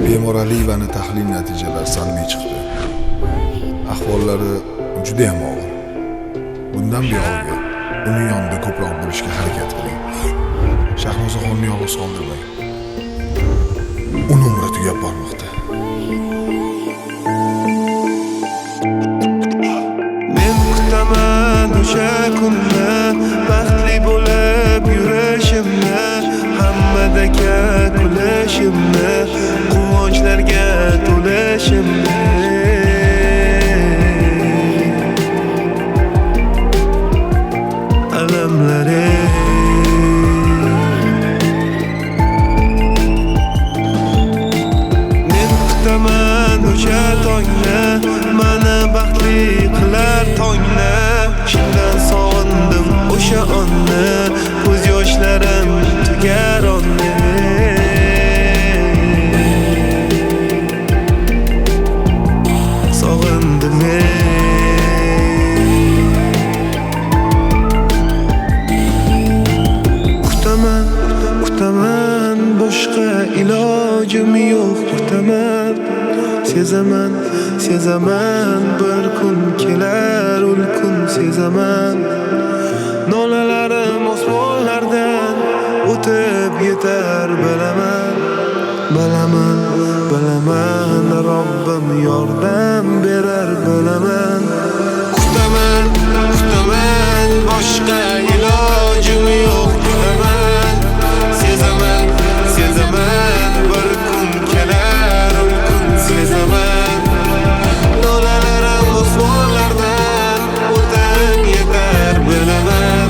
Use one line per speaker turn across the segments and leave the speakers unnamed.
Bemorali va tahlil natijalari salbiy chiqdi. Ahvollari juda ham og'ir. Bundan buyog'iga uning yonida ko'proq bo'lishga harakat qiling. Shahnozaxonni yolg'iz qoldirmang. Uni umri tugab bormoqda.
Men kutaman o'sha kunni, baxtli bo'lib yurishimni, hammadaka kulishimni, quvonchlarga to'lishimni. Alamlari men kutaman o'sha tongni, mani baxtli qilar tongni. Shundan sog'indim o'sha onni, ko'z yoshlarim tugar onni. Sog'indim kutaman, boshqa ilojim yo'q. Kutaman, sezaman, bir kun kelar, ul kun sezaman. Nolalarim osmonlardan o'tib yetar, bilaman. Robbim yordam berar, bilaman. Kutaman, boshqa ilojim yo'q. Kutaman, sezaman, bir kun kelar, ul kun sezaman. Nolalarim osmonlardan o'tib yetar, bilaman.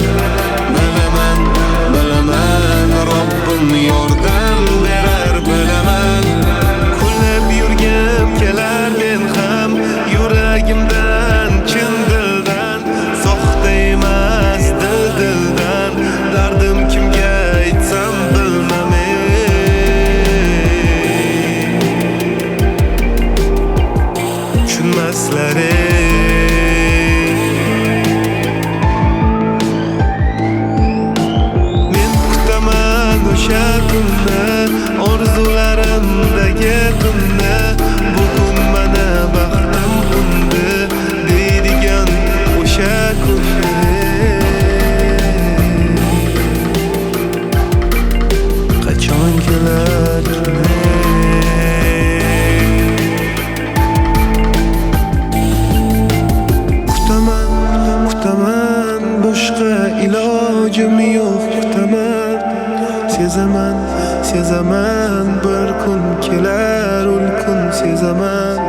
Robbim yordam berar, bilaman. Kullab yurgim kelar men ham, yuragimdan, chin dildan, soxta emas dildan. Dardim kimga aytsam bilmamen, tushunmaslari. O'sha kunni, orzularimdagi tunni, bugun mana baxtim undi deydigan o'sha kunni. Qachon kelar kutaman, boshqa ilojim yo'q. Kutaman, sezaman, bir kun kelar, ul kun sezaman.